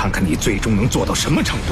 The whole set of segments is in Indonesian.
看看你最终能做到什么程度。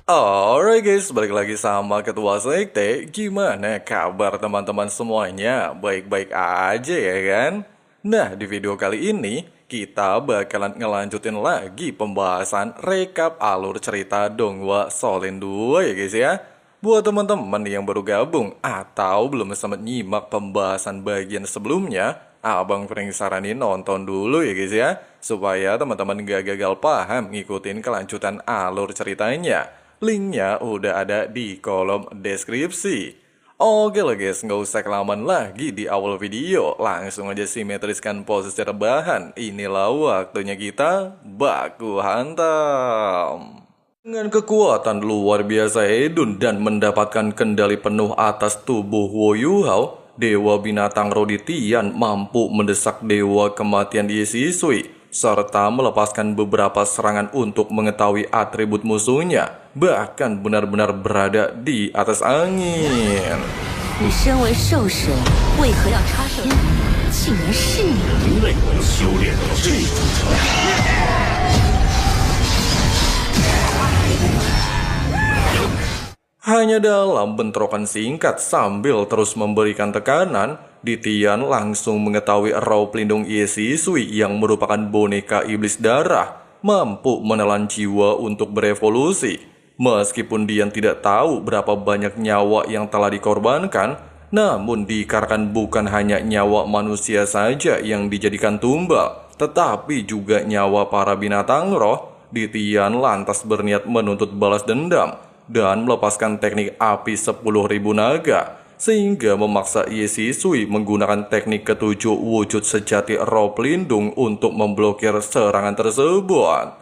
Alright guys, balik lagi sama Ketua Sekte. Gimana kabar teman-teman semuanya? Baik-baik aja ya kan? Nah, di video kali ini kita bakalan ngelanjutin lagi pembahasan rekap alur cerita Donghua Souls 2 ya guys ya. Buat teman-teman yang baru gabung atau belum sempat nyimak pembahasan bagian sebelumnya, Abang Frank saranin nonton dulu ya guys ya, supaya teman-teman gak gagal paham ngikutin kelanjutan alur ceritanya. Linknya udah ada di kolom deskripsi. Oke lah guys, nggak usah kelamaan lagi di awal video. Langsung aja simetriskan posisi rebahan. Inilah waktunya kita baku hantam. Dengan kekuatan luar biasa Edun dan mendapatkan kendali penuh atas tubuh Wo Yuhao, Dewa Binatang Roditian mampu mendesak Dewa Kematian Ye Shisui, serta melepaskan beberapa serangan untuk mengetahui atribut musuhnya, bahkan benar-benar berada di atas angin. 你身为兽神，为何要插手？竟然是你！人类能修炼到这种程度。 Hanya dalam bentrokan singkat sambil terus memberikan tekanan, Ditian langsung mengetahui raw pelindung Ye Shisui yang merupakan boneka iblis darah mampu menelan jiwa untuk berevolusi. Meskipun Dian tidak tahu berapa banyak nyawa yang telah dikorbankan, namun dikarenakan bukan hanya nyawa manusia saja yang dijadikan tumbal, tetapi juga nyawa para binatang roh, Ditian lantas berniat menuntut balas dendam dan melepaskan teknik api 10.000 naga, sehingga memaksa Ye Shisui menggunakan teknik ketujuh wujud sejati roh pelindung untuk memblokir serangan tersebut.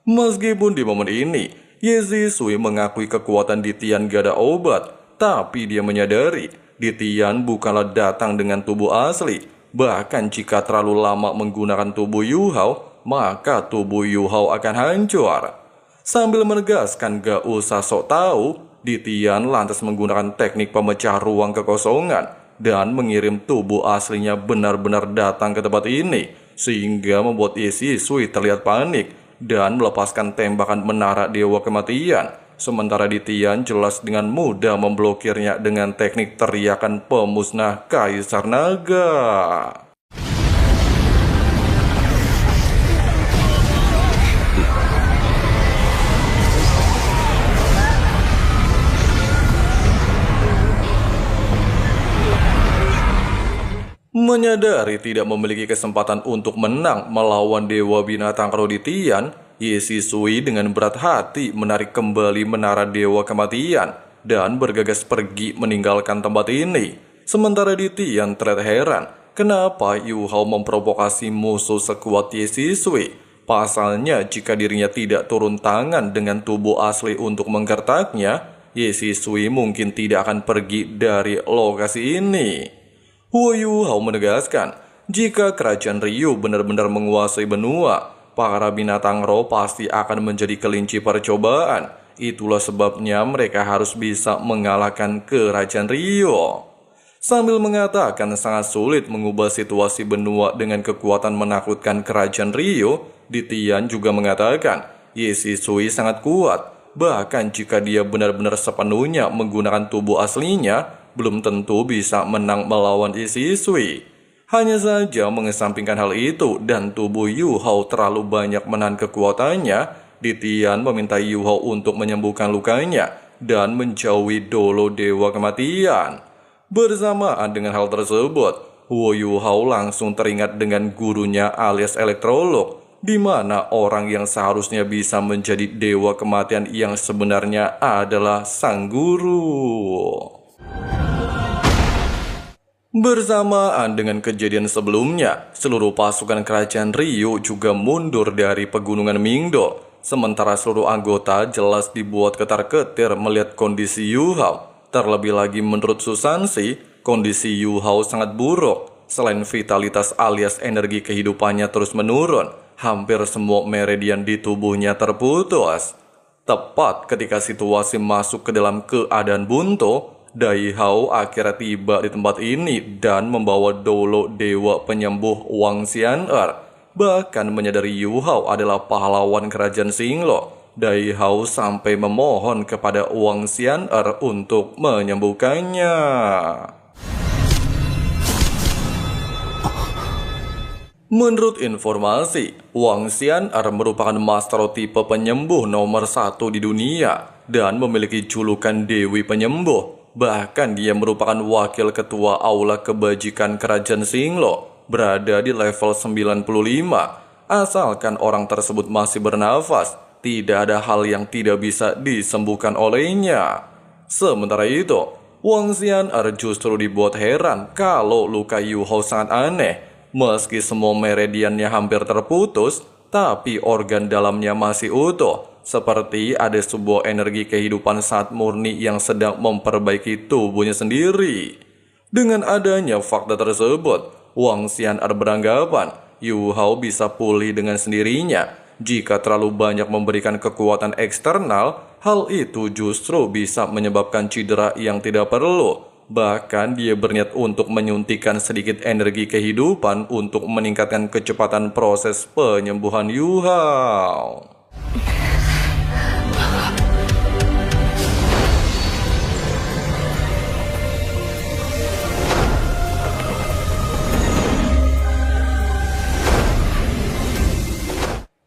Meskipun di momen ini, Ye Shisui mengakui kekuatan Ditian gak ada obat, tapi dia menyadari Ditian bukanlah datang dengan tubuh asli. Bahkan jika terlalu lama menggunakan tubuh Yuhao, maka tubuh Yuhao akan hancur. Sambil menegaskan gak usah sok tahu, Ditian lantas menggunakan teknik pemecah ruang kekosongan dan mengirim tubuh aslinya benar-benar datang ke tempat ini, sehingga membuat Ye Shisui terlihat panik dan melepaskan tembakan menara Dewa Kematian. Sementara Ditian jelas dengan mudah memblokirnya dengan teknik teriakan pemusnah Kaisar Naga. Menyadari tidak memiliki kesempatan untuk menang melawan Dewa Binatang Roditian, Ye Shisui dengan berat hati menarik kembali menara Dewa Kematian dan bergegas pergi meninggalkan tempat ini. Sementara Ditian terlihat heran kenapa Yuhao memprovokasi musuh sekuat Ye Shisui. Pasalnya jika dirinya tidak turun tangan dengan tubuh asli untuk menggertaknya, Ye Shisui mungkin tidak akan pergi dari lokasi ini. Wo Yuhao menegaskan, jika kerajaan Ryu benar-benar menguasai benua, para binatang roh pasti akan menjadi kelinci percobaan. Itulah sebabnya mereka harus bisa mengalahkan kerajaan Ryu. Sambil mengatakan sangat sulit mengubah situasi benua dengan kekuatan menakutkan kerajaan Ryu, Ditian juga mengatakan, Ye Shisui sangat kuat. Bahkan jika dia benar-benar sepenuhnya menggunakan tubuh aslinya, belum tentu bisa menang melawan Ye Shisui. Hanya saja mengesampingkan hal itu dan tubuh Yuhao terlalu banyak menahan kekuatannya, Ditian meminta Yuhao untuk menyembuhkan lukanya dan menjauhi Dolo Dewa Kematian. Bersamaan dengan hal tersebut, Wo Yuhao langsung teringat dengan gurunya alias Elektrolog, di mana orang yang seharusnya bisa menjadi Dewa Kematian yang sebenarnya adalah sang guru. Bersamaan dengan kejadian sebelumnya, seluruh pasukan kerajaan Ryu juga mundur dari pegunungan Mingdo. Sementara seluruh anggota jelas dibuat ketar-ketir melihat kondisi Yuhao. Terlebih lagi menurut Susansi, kondisi Yuhao sangat buruk. Selain vitalitas alias energi kehidupannya terus menurun, hampir semua meridian di tubuhnya terputus. Tepat ketika situasi masuk ke dalam keadaan buntu, Dai Hao akhirnya tiba di tempat ini dan membawa Dolo dewa penyembuh Wang Xian'er. Bahkan menyadari Yu Hao adalah pahlawan kerajaan Xinglo, Dai Hao sampai memohon kepada Wang Xian'er untuk menyembuhkannya. Menurut informasi, Wang Xian'er merupakan master tipe penyembuh nomor 1 di dunia dan memiliki julukan Dewi Penyembuh. Bahkan dia merupakan wakil ketua Aula Kebajikan Kerajaan Xinglo, berada di level 95. Asalkan orang tersebut masih bernafas, tidak ada hal yang tidak bisa disembuhkan olehnya. Sementara itu, Wang Xian'er justru dibuat heran kalau luka Yu Hao sangat aneh. Meski semua meridiannya hampir terputus, tapi organ dalamnya masih utuh. Seperti ada sebuah energi kehidupan saat murni yang sedang memperbaiki tubuhnya sendiri. Dengan adanya fakta tersebut, Wang Xian'er beranggapan Yu Hao bisa pulih dengan sendirinya. Jika terlalu banyak memberikan kekuatan eksternal, hal itu justru bisa menyebabkan cedera yang tidak perlu. Bahkan dia berniat untuk menyuntikkan sedikit energi kehidupan untuk meningkatkan kecepatan proses penyembuhan Yu Hao.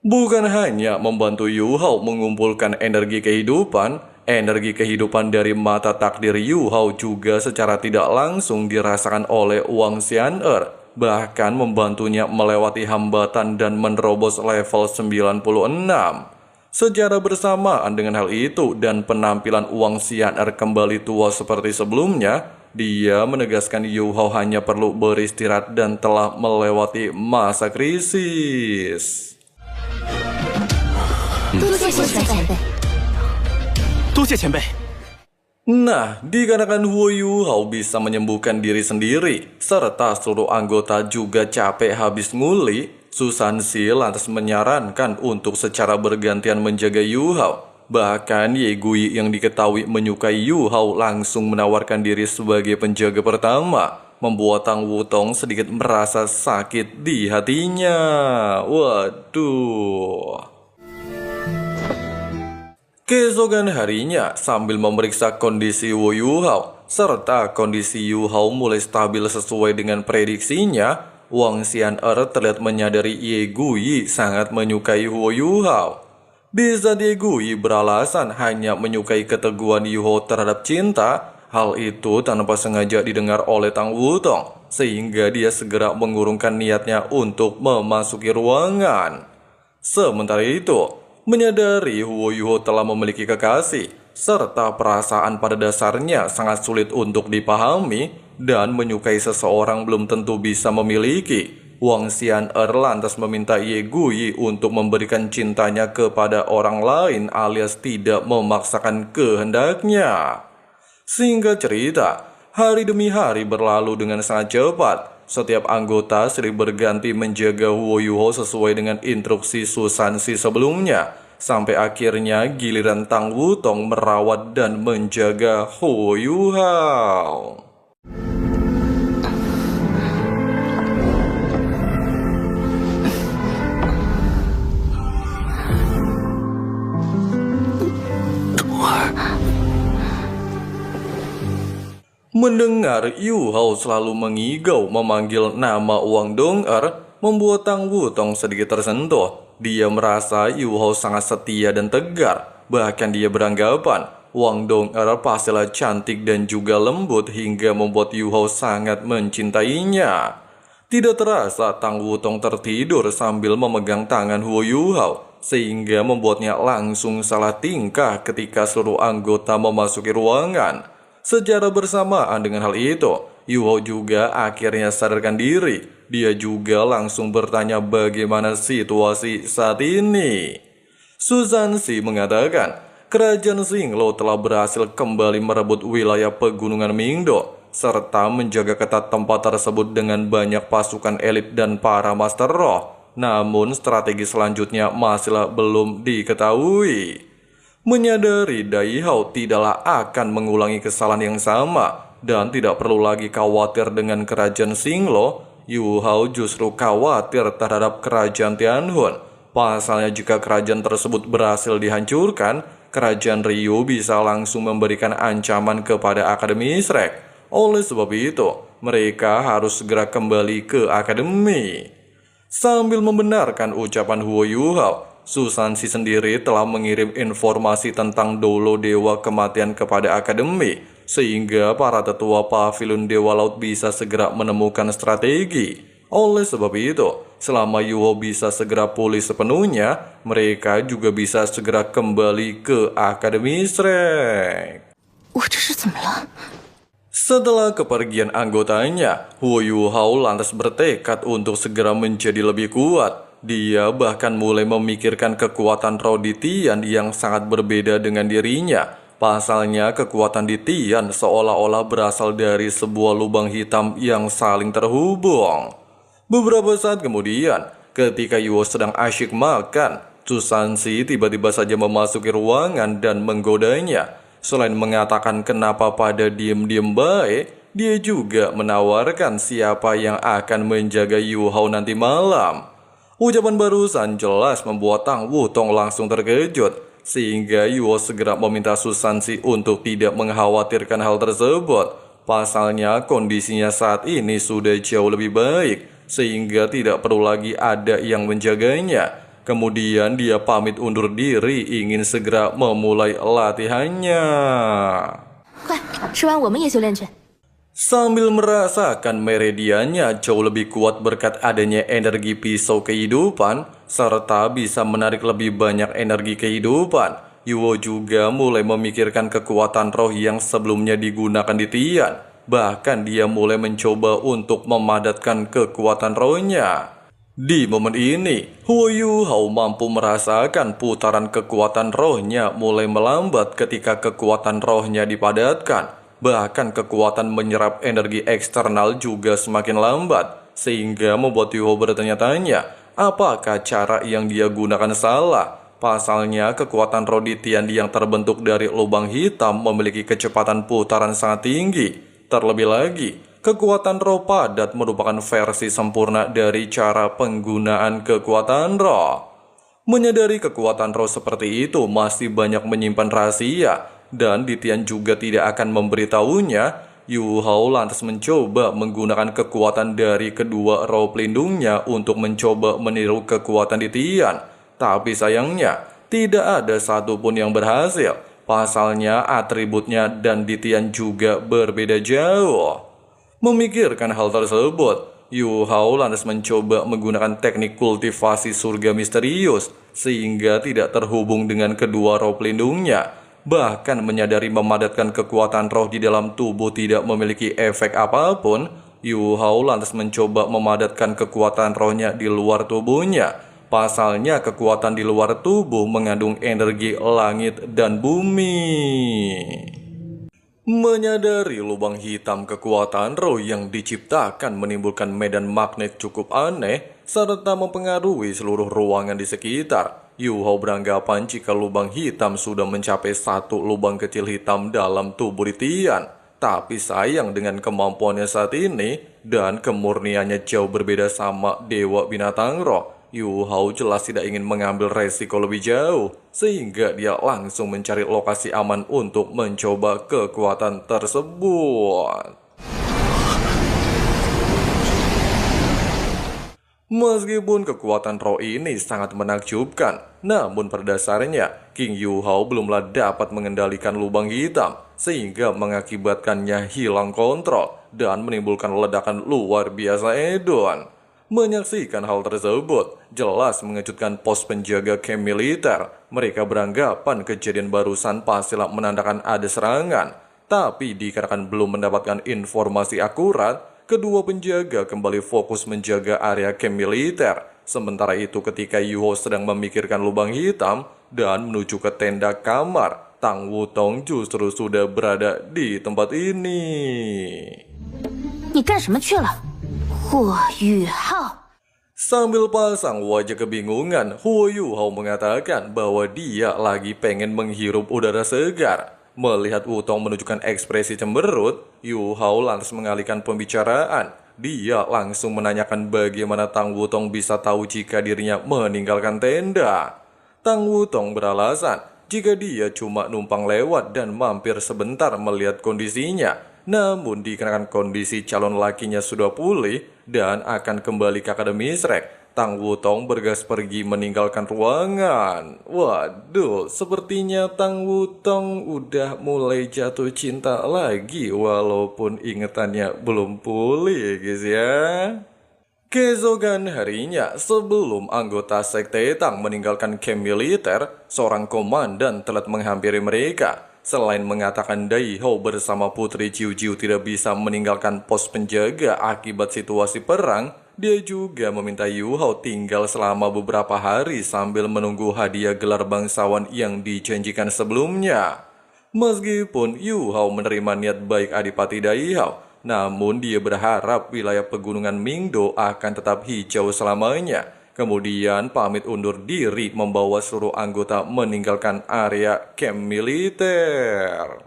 Bukan hanya membantu Yu Hao mengumpulkan energi kehidupan dari mata takdir Yu Hao juga secara tidak langsung dirasakan oleh Wang Xian'er, bahkan membantunya melewati hambatan dan menerobos level 96. Secara bersamaan dengan hal itu dan penampilan Wang Xian'er kembali tua seperti sebelumnya, dia menegaskan Yu Hao hanya perlu beristirahat dan telah melewati masa krisis. 多谢前辈。 Nah, dikarenakan Huo Yu Hao bisa menyembuhkan diri sendiri, serta seluruh anggota juga capek habis nguli, Su Sanxi lantas menyarankan untuk secara bergantian menjaga Yu Hao. Bahkan Ye Gui yang diketahui menyukai Yu Hao langsung menawarkan diri sebagai penjaga pertama, membuat Tang Wutong sedikit merasa sakit di hatinya. Waduh. Keesokan harinya, sambil memeriksa kondisi Wu Yu Hao, serta kondisi Yu Hao mulai stabil sesuai dengan prediksinya, Wang Xian'er terlihat menyadari Ye Gui sangat menyukai Wu Yu Hao. Di saat Ye Gui beralasan hanya menyukai keteguhan Yu Hao terhadap cinta, hal itu tanpa sengaja didengar oleh Tang Wutong, sehingga dia segera mengurungkan niatnya untuk memasuki ruangan. Sementara itu, menyadari Huo Yu Hao telah memiliki kekasih, serta perasaan pada dasarnya sangat sulit untuk dipahami dan menyukai seseorang belum tentu bisa memiliki, Wang Xian'er lantas meminta Ye Gui untuk memberikan cintanya kepada orang lain alias tidak memaksakan kehendaknya. Singkat cerita, hari demi hari berlalu dengan sangat cepat. Setiap anggota silih berganti menjaga Huo Yu Hao sesuai dengan instruksi Su Sanxi sebelumnya, sampai akhirnya giliran Tang Wutong merawat dan menjaga Huo Yu Hao. Mendengar Yu Hao selalu mengigau memanggil nama Wang Dong'er, membuat Tang Wutong sedikit tersentuh. Dia merasa Yu Hao sangat setia dan tegar. Bahkan dia beranggapan Wang Dong'er pastilah cantik dan juga lembut hingga membuat Yu Hao sangat mencintainya. Tidak terasa Tang Wutong tertidur sambil memegang tangan Huo Yu Hao, sehingga membuatnya langsung salah tingkah ketika seluruh anggota memasuki ruangan. Secara bersamaan dengan hal itu, Yu Hao juga akhirnya sadarkan diri. Dia juga langsung bertanya bagaimana situasi saat ini. Su Sanxi mengatakan, kerajaan Xinglo telah berhasil kembali merebut wilayah pegunungan Mingdo, serta menjaga ketat tempat tersebut dengan banyak pasukan elit dan para master roh. Namun strategi selanjutnya masih belum diketahui. Menyadari Dai Hao tidaklah akan mengulangi kesalahan yang sama dan tidak perlu lagi khawatir dengan kerajaan Xinglo, Yu Hao justru khawatir terhadap kerajaan Tianhun. Pasalnya jika kerajaan tersebut berhasil dihancurkan, kerajaan Ryu bisa langsung memberikan ancaman kepada Akademi Shrek. Oleh sebab itu, mereka harus segera kembali ke akademi. Sambil membenarkan ucapan Huo Yu Hao, Susansi sendiri telah mengirim informasi tentang Dolo Dewa Kematian kepada akademi, sehingga para tetua pavilion Dewa Laut bisa segera menemukan strategi. Oleh sebab itu, selama Yuho bisa segera pulih sepenuhnya, mereka juga bisa segera kembali ke Akademi Shrek. 我这是怎么了？ Setelah kepergian anggotanya, Huo Yu Hao lantas bertekad untuk segera menjadi lebih kuat. Dia bahkan mulai memikirkan kekuatan roh di Tian yang sangat berbeda dengan dirinya. Pasalnya kekuatan di Tian seolah-olah berasal dari sebuah lubang hitam yang saling terhubung. Beberapa saat kemudian, ketika Yuo sedang asyik makan, Susansi tiba-tiba saja memasuki ruangan dan menggodanya. Selain mengatakan kenapa pada diem-diem baik, dia juga menawarkan siapa yang akan menjaga Yu Hao nanti malam. Ucapan barusan jelas membuat Tang Wutong langsung terkejut, sehingga Yuo segera meminta Susansi untuk tidak mengkhawatirkan hal tersebut. Pasalnya kondisinya saat ini sudah jauh lebih baik, sehingga tidak perlu lagi ada yang menjaganya. Kemudian dia pamit undur diri ingin segera memulai latihannya. 快，吃完我们也修炼去。 Sambil merasakan meridiannya jauh lebih kuat berkat adanya energi pisau kehidupan, serta bisa menarik lebih banyak energi kehidupan, Yuo juga mulai memikirkan kekuatan roh yang sebelumnya digunakan di Tian. Bahkan dia mulai mencoba untuk memadatkan kekuatan rohnya. Di momen ini, Huo Yu Hao mampu merasakan putaran kekuatan rohnya mulai melambat ketika kekuatan rohnya dipadatkan. Bahkan kekuatan menyerap energi eksternal juga semakin lambat, sehingga membuat Yuho bertanya-tanya, apakah cara yang dia gunakan salah? Pasalnya kekuatan roh di Tian yang terbentuk dari lubang hitam memiliki kecepatan putaran sangat tinggi. Terlebih lagi, kekuatan roh padat merupakan versi sempurna dari cara penggunaan kekuatan roh. Menyadari kekuatan roh seperti itu masih banyak menyimpan rahasia, dan di Tian juga tidak akan memberitahunya, Yu Hao lantas mencoba menggunakan kekuatan dari kedua roh pelindungnya untuk mencoba meniru kekuatan di Tian. Tapi sayangnya, tidak ada satupun yang berhasil. Pasalnya atributnya dan di Tian juga berbeda jauh. Memikirkan hal tersebut, Yu Hao lantas mencoba menggunakan teknik kultivasi surga misterius, sehingga tidak terhubung dengan kedua roh pelindungnya. Bahkan menyadari memadatkan kekuatan roh di dalam tubuh tidak memiliki efek apapun, Yu Hao lantas mencoba memadatkan kekuatan rohnya di luar tubuhnya. Pasalnya kekuatan di luar tubuh mengandung energi langit dan bumi. Menyadari lubang hitam kekuatan roh yang diciptakan menimbulkan medan magnet cukup aneh, serta mempengaruhi seluruh ruangan di sekitar, Yu Hao beranggapan jika lubang hitam sudah mencapai satu lubang kecil hitam dalam tubuh di Tian. Tapi sayang dengan kemampuannya saat ini dan kemurniannya jauh berbeda sama Dewa Binatang Roh, Yu Hao jelas tidak ingin mengambil resiko lebih jauh, sehingga dia langsung mencari lokasi aman untuk mencoba kekuatan tersebut. Meskipun kekuatan roh ini sangat menakjubkan, namun pada dasarnya King Yu Hao belumlah dapat mengendalikan lubang hitam, sehingga mengakibatkannya hilang kontrol dan menimbulkan ledakan luar biasa edon. Menyaksikan hal tersebut jelas mengejutkan pos penjaga camp militer. Mereka beranggapan kejadian barusan pastilah menandakan ada serangan, tapi dikarenakan belum mendapatkan informasi akurat, kedua penjaga kembali fokus menjaga area camp militer. Sementara itu ketika Yu Hao sedang memikirkan lubang hitam dan menuju ke tenda kamar, Tang Wutong justru sudah berada di tempat ini. 你干什么去了，霍雨浩？ Sambil pasang wajah kebingungan, Huo Yuhao mengatakan bahwa dia lagi pengen menghirup udara segar. Melihat Wutong menunjukkan ekspresi cemberut, Yuhao lantas mengalihkan pembicaraan. Dia langsung menanyakan bagaimana Tang Wutong bisa tahu jika dirinya meninggalkan tenda. Tang Wutong beralasan jika dia cuma numpang lewat dan mampir sebentar melihat kondisinya. Namun dikarenakan kondisi calon lakinya sudah pulih dan akan kembali ke Akademi Shrek, Tang Wutong bergas pergi meninggalkan ruangan. Waduh, sepertinya Tang Wutong udah mulai jatuh cinta lagi walaupun ingetannya belum pulih ya guys ya. Keesokan harinya, sebelum anggota Sekte Tang meninggalkan kamp militer, seorang komandan telah menghampiri mereka. Selain mengatakan Dai Hao bersama Putri Jiu Jiu tidak bisa meninggalkan pos penjaga akibat situasi perang, dia juga meminta Yu Hao tinggal selama beberapa hari sambil menunggu hadiah gelar bangsawan yang dijanjikan sebelumnya. Meskipun Yu Hao menerima niat baik Adipati Dai Hao, namun dia berharap wilayah pegunungan Mingdo akan tetap hijau selamanya. Kemudian pamit undur diri membawa seluruh anggota meninggalkan area kamp militer.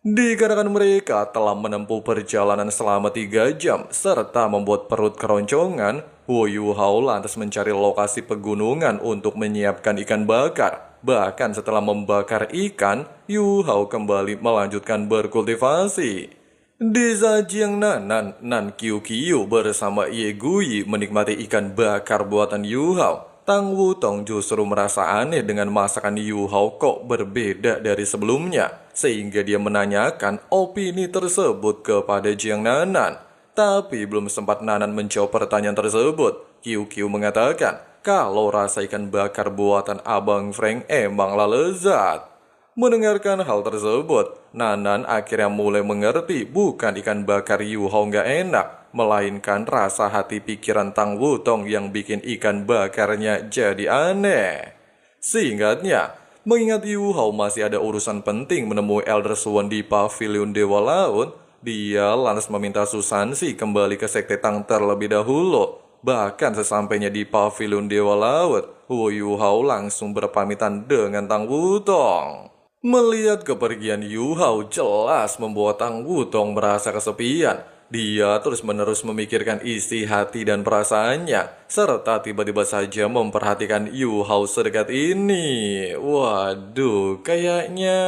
Dikarenakan mereka telah menempuh perjalanan selama 3 jam serta membuat perut keroncongan, Huo Yuhao lantas mencari lokasi pegunungan untuk menyiapkan ikan bakar. Bahkan setelah membakar ikan, Yuhao kembali melanjutkan berkultivasi. Di Zhejiang Nanan, Nan Qiu Qiu bersama Ye Guyi menikmati ikan bakar buatan Yuhao. Tang Wutong justru merasa aneh dengan masakan Yuhao kok berbeda dari sebelumnya, sehingga dia menanyakan opini tersebut kepada Jiang Nanan. Tapi belum sempat Nanan menjawab pertanyaan tersebut, Qiu Qiu mengatakan kalau rasa ikan bakar buatan Abang Frank emanglah lezat. Mendengarkan hal tersebut, Nanan akhirnya mulai mengerti bukan ikan bakar Yuhao nggak enak, melainkan rasa hati pikiran Tang Wutong yang bikin ikan bakarnya jadi aneh. Seingatnya, mengingat Yuhao masih ada urusan penting menemui Elder Swan di Pavilion Dewa Laut, dia lantas meminta Susansi kembali ke Sekte Tang terlebih dahulu. Bahkan sesampainya di Pavilion Dewa Laut, Huo Yuhao langsung berpamitan dengan Tang Wutong. Melihat kepergian Yuhao jelas membuat Tang Wutong merasa kesepian. Dia terus-menerus memikirkan isi hati dan perasaannya, serta tiba-tiba saja memperhatikan Yuhao sedekat ini. Waduh, kayaknya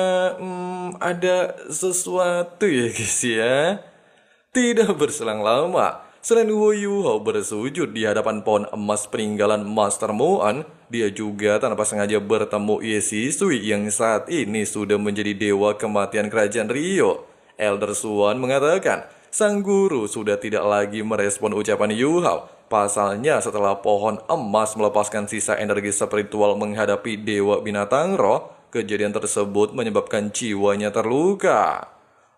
ada sesuatu ya guys ya. Tidak berselang lama, selain Huo Yuhao bersujud di hadapan pohon emas peninggalan Master Moan, dia juga tanpa sengaja bertemu Ye Shisui yang saat ini sudah menjadi dewa kematian kerajaan Rio. Elder Swan mengatakan, sang guru sudah tidak lagi merespon ucapan Yuhao. Pasalnya setelah pohon emas melepaskan sisa energi spiritual menghadapi dewa binatang roh, kejadian tersebut menyebabkan jiwanya terluka.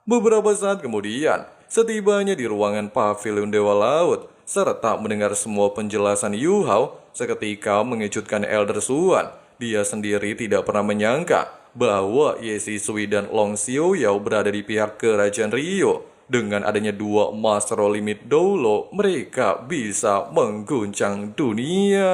Beberapa saat kemudian, setibanya di ruangan Pavilion Dewa Laut, serta mendengar semua penjelasan Yuhao, seketika mengejutkan Elder Swan. Dia sendiri tidak pernah menyangka bahwa Ye Shisui dan Long Xiaoyao berada di pihak kerajaan Rio. Dengan adanya 2 Master Limit Dolo, mereka bisa mengguncang dunia.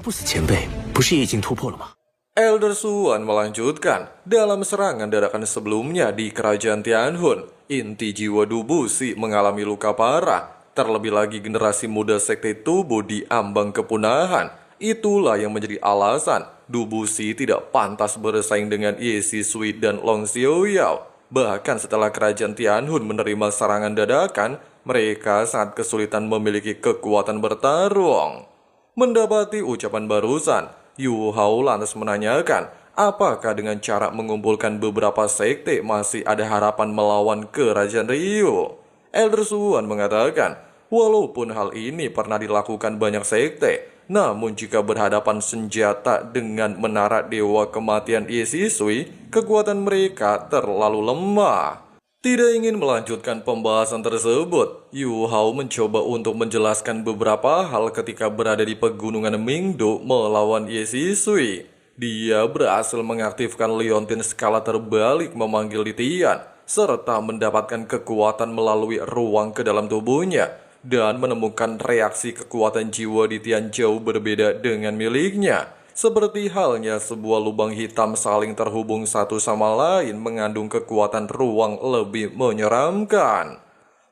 不死前辈不是已经突破了吗？ Elder Swan melanjutkan, dalam serangan dadakan sebelumnya di kerajaan Tianhun, inti jiwa Dubusi mengalami luka parah. Terlebih lagi generasi muda sekte tubuh di ambang kepunahan. Itulah yang menjadi alasan Dubusi tidak pantas bersaing dengan Ye Shisui dan Long Xiaoyao. Bahkan setelah kerajaan Tianhun menerima serangan dadakan, mereka sangat kesulitan memiliki kekuatan bertarung. Mendapati ucapan barusan, Yuhao lantas menanyakan, apakah dengan cara mengumpulkan beberapa sekte masih ada harapan melawan kerajaan Rio? Elder Swan mengatakan, walaupun hal ini pernah dilakukan banyak sekte, namun jika berhadapan senjata dengan menara dewa kematian Ye Shisui, kekuatan mereka terlalu lemah. Tidak ingin melanjutkan pembahasan tersebut, Yuhao mencoba untuk menjelaskan beberapa hal ketika berada di pegunungan Mingdo melawan Ye Shisui. Dia berhasil mengaktifkan liontin skala terbalik memanggil Litian, serta mendapatkan kekuatan melalui ruang ke dalam tubuhnya. dan menemukan reaksi kekuatan jiwa di Tian jauh berbeda dengan miliknya. Seperti halnya sebuah lubang hitam saling terhubung satu sama lain mengandung kekuatan ruang lebih menyeramkan.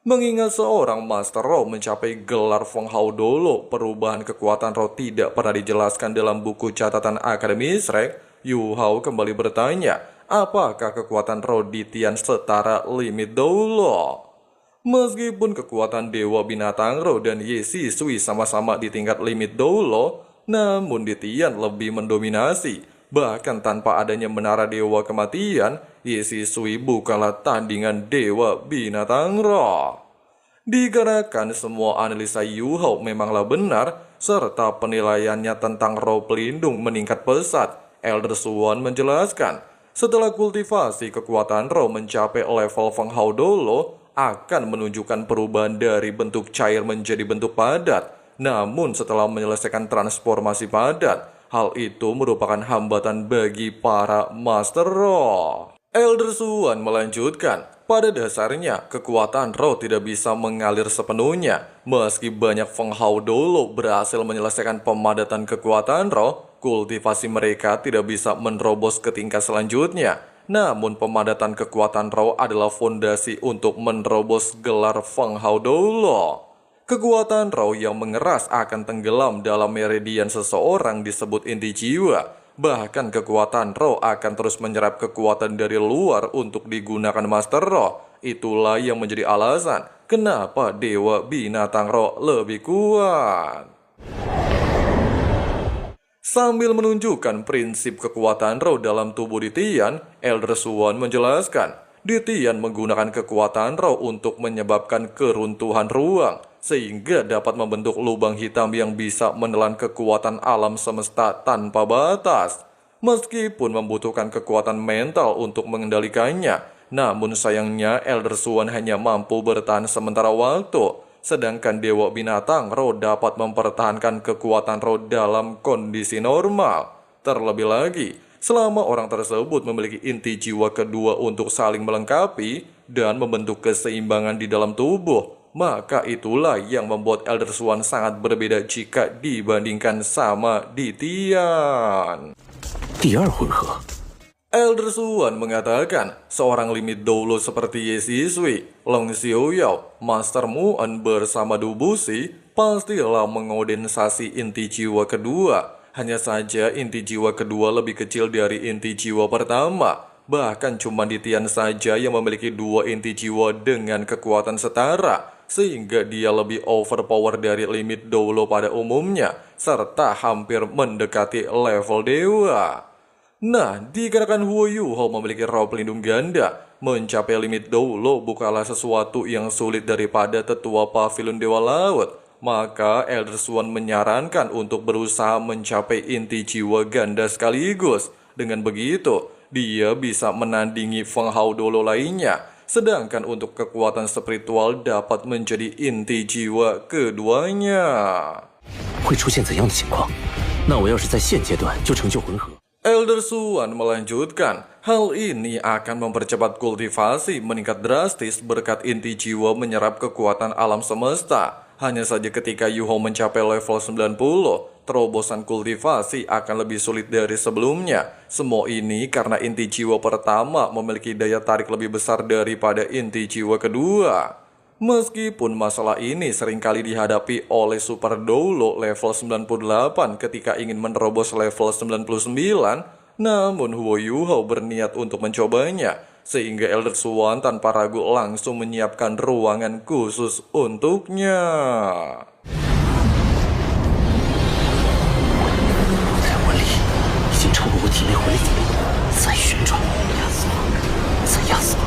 Mengingat seorang Master Roh mencapai gelar Feng Hao Dolo, perubahan kekuatan roh tidak pernah dijelaskan dalam buku catatan Akademi Shrek. Yu Hao kembali bertanya, apakah kekuatan roh di Tian setara limit Dolo? Meskipun kekuatan Dewa Binatang Roh dan Ye Shisui sama-sama di tingkat limit Dolo, namun di Tian lebih mendominasi. Bahkan tanpa adanya menara Dewa Kematian, Ye Shisui bukanlah tandingan Dewa Binatang Roh. Dikarenakan semua analisa Yu Hao memanglah benar, serta penilaiannya tentang roh pelindung meningkat pesat, Elder Swan menjelaskan, setelah kultivasi kekuatan roh mencapai level Feng Hao Dolo, akan menunjukkan perubahan dari bentuk cair menjadi bentuk padat. Namun setelah menyelesaikan transformasi padat, hal itu merupakan hambatan bagi para Master Roh. Elder Swan melanjutkan, pada dasarnya kekuatan roh tidak bisa mengalir sepenuhnya. Meski banyak Feng Hao Dolo berhasil menyelesaikan pemadatan kekuatan roh, kultivasi mereka tidak bisa menerobos ke tingkat selanjutnya. Namun pemadatan kekuatan roh adalah fondasi untuk menerobos gelar Feng Hao Dolo. Kekuatan roh yang mengeras akan tenggelam dalam meridian seseorang disebut inti jiwa. Bahkan kekuatan roh akan terus menyerap kekuatan dari luar untuk digunakan Master Roh. Itulah yang menjadi alasan kenapa Dewa Binatang Roh lebih kuat. Sambil menunjukkan prinsip kekuatan roh dalam tubuh di Tian, Elder Swan menjelaskan, di Tian menggunakan kekuatan roh untuk menyebabkan keruntuhan ruang, sehingga dapat membentuk lubang hitam yang bisa menelan kekuatan alam semesta tanpa batas. Meskipun membutuhkan kekuatan mental untuk mengendalikannya, namun sayangnya Elder Swan hanya mampu bertahan sementara waktu. Sedangkan Dewa Binatang Roh dapat mempertahankan kekuatan roh dalam kondisi normal. Terlebih lagi, selama orang tersebut memiliki inti jiwa kedua untuk saling melengkapi dan membentuk keseimbangan di dalam tubuh, maka itulah yang membuat Elder Swan sangat berbeda jika dibandingkan sama di Tian. 第二回合， Elder Swan mengatakan, seorang limit Dolo seperti Ye Shisui, Long Xiaoyao, Master Muan bersama Dubushi pastilah mengondensasi inti jiwa kedua. Hanya saja inti jiwa kedua lebih kecil dari inti jiwa pertama. Bahkan cuma di Tian saja yang memiliki dua inti jiwa dengan kekuatan setara, sehingga dia lebih overpower dari limit Dolo pada umumnya, serta hampir mendekati level dewa. Nah, dikarenakan Huo Yu Hao memiliki roh pelindung ganda, mencapai limit Dolo bukanlah sesuatu yang sulit daripada tetua Pavilion Dewa Laut. Maka Elder Swan menyarankan untuk berusaha mencapai inti jiwa ganda sekaligus. Dengan begitu, dia bisa menandingi Feng Hao Dolo lainnya. Sedangkan untuk kekuatan spiritual dapat menjadi inti jiwa keduanya. 会出现怎样的情况？那我要是在现阶段就成就混合， Elder Swan melanjutkan, hal ini akan mempercepat kultivasi meningkat drastis berkat inti jiwa menyerap kekuatan alam semesta. Hanya saja ketika Yu Hao mencapai level 90, terobosan kultivasi akan lebih sulit dari sebelumnya. Semua ini karena inti jiwa pertama memiliki daya tarik lebih besar daripada inti jiwa kedua. Meskipun masalah ini seringkali dihadapi oleh Super Dolo level 98 ketika ingin menerobos level 99, namun Huo Yu Hao berniat untuk mencobanya, sehingga Elder Swan tanpa ragu langsung menyiapkan ruangan khusus untuknya. 我的魂力已经超过我体内魂力，再旋转，压死我，再压死我。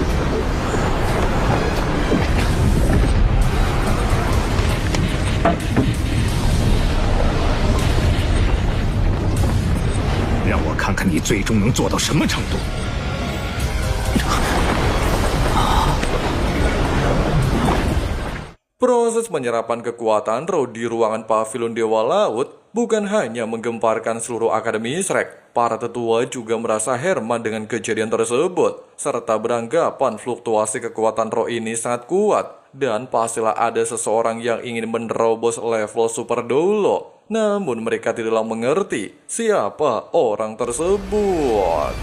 让我看看你最终能做到什么程度。 Proses penyerapan kekuatan roh di ruangan Pavilion Dewa Laut bukan hanya menggemparkan seluruh Akademi Shrek. Para tetua juga merasa heran dengan kejadian tersebut, serta beranggapan fluktuasi kekuatan roh ini sangat kuat. dan pastilah ada seseorang yang ingin menerobos level super dolo. Namun mereka tidaklah mengerti siapa orang tersebut.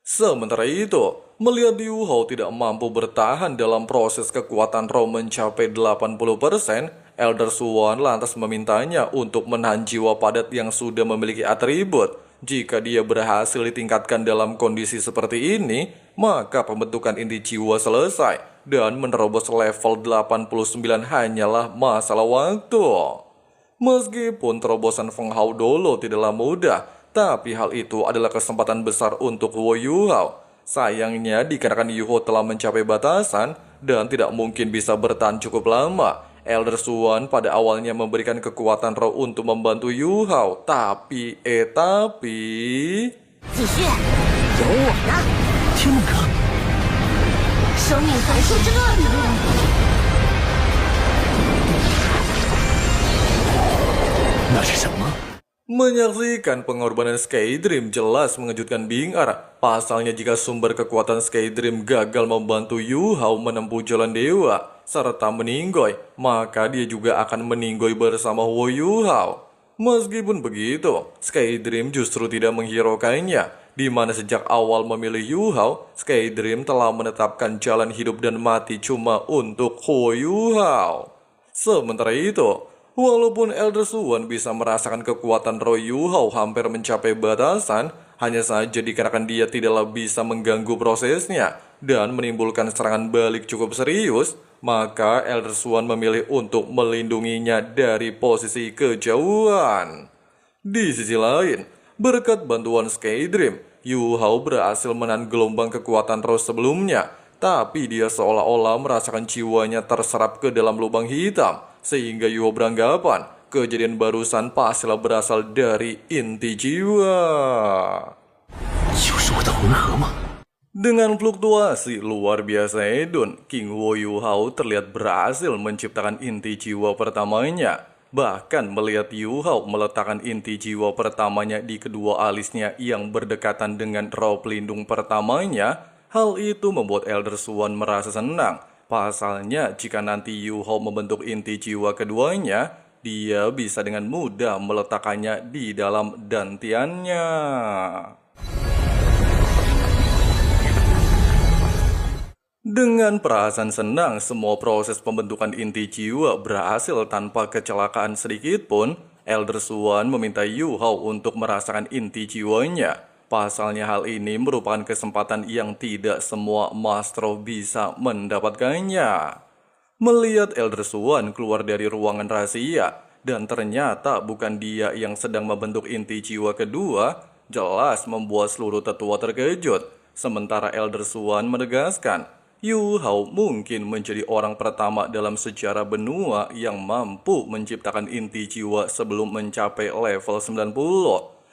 Sementara itu, melihat Liu Hao tidak mampu bertahan dalam proses kekuatan roh mencapai 80%, Elder Swan lantas memintanya untuk menahan jiwa padat yang sudah memiliki atribut. Jika dia berhasil ditingkatkan dalam kondisi seperti ini, maka pembentukan inti jiwa selesai dan menerobos level 89 hanyalah masalah waktu. Meskipun terobosan Feng Hao dolo tidaklah mudah, tapi hal itu adalah kesempatan besar untuk Huo Yuhao. Sayangnya dikarenakan Yu Hao telah mencapai batasan dan tidak mungkin bisa bertahan cukup lama. Elder Swan pada awalnya memberikan kekuatan roh untuk membantu Yu Hao, tapi... 继续，有我呢！天梦阁，生命还是这里。那是什么？ Menyaksikan pengorbanan Sky Dream jelas mengejutkan Bing Er. Pasalnya jika sumber kekuatan Sky Dream gagal membantu Yu Hao menempuh jalan dewa serta meninggoy, maka dia juga akan meninggoy bersama Huo Yu Hao. Meskipun begitu, Sky Dream justru tidak menghiraukannya, di mana sejak awal memilih Yu Hao, Sky Dream telah menetapkan jalan hidup dan mati cuma untuk Huo Yu Hao. Sementara itu, walaupun Elder Swan bisa merasakan kekuatan roh Yu Hao hampir mencapai batasan, hanya saja dikarenakan dia tidaklah bisa mengganggu prosesnya dan menimbulkan serangan balik cukup serius, maka Elder Swan memilih untuk melindunginya dari posisi kejauhan. Di sisi lain, berkat bantuan Sky Dream, Yu Hao berhasil menahan gelombang kekuatan roh sebelumnya, tapi dia seolah-olah merasakan jiwanya terserap ke dalam lubang hitam, sehingga Yu Hao beranggapan kejadian barusan pastilah berasal dari inti jiwa. Dengan fluktuasi luar biasa Edun, King Huo Yu Hao terlihat berhasil menciptakan inti jiwa pertamanya. Bahkan melihat Yu Hao meletakkan inti jiwa pertamanya di kedua alisnya yang berdekatan dengan roh pelindung pertamanya, hal itu membuat Elder Swan merasa senang. Pasalnya jika nanti Yu Hao membentuk inti jiwa keduanya, dia bisa dengan mudah meletakkannya di dalam dantiannya. Dengan perasaan senang, semua proses pembentukan inti jiwa berhasil tanpa kecelakaan sedikit pun. Elder Swan meminta Yu Hao untuk merasakan inti jiwanya. Pasalnya hal ini merupakan kesempatan yang tidak semua Master bisa mendapatkannya. Melihat Elder Swan keluar dari ruangan rahasia, dan ternyata bukan dia yang sedang membentuk inti jiwa kedua, jelas membuat seluruh tetua terkejut. Sementara Elder Swan menegaskan, Yu Hao mungkin menjadi orang pertama dalam sejarah benua yang mampu menciptakan inti jiwa sebelum mencapai level 90.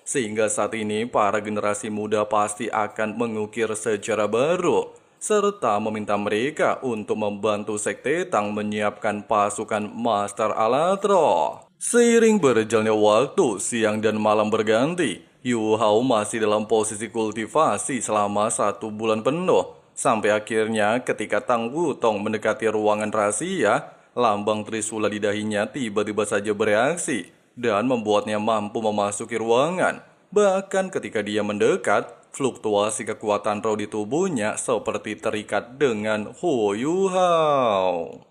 Sehingga saat ini para generasi muda pasti akan mengukir sejarah baru, serta meminta mereka untuk membantu Sekte Tang menyiapkan pasukan Master Alatro. Seiring berjalannya waktu, siang dan malam berganti, Yu Hao masih dalam posisi kultivasi selama 1 bulan penuh. Sampai akhirnya ketika Tang Wutong mendekati ruangan rahasia, lambang Trisula di dahinya tiba-tiba saja bereaksi dan membuatnya mampu memasuki ruangan. Bahkan ketika dia mendekat, fluktuasi kekuatan roh di tubuhnya seperti terikat dengan Huo Yu Hao.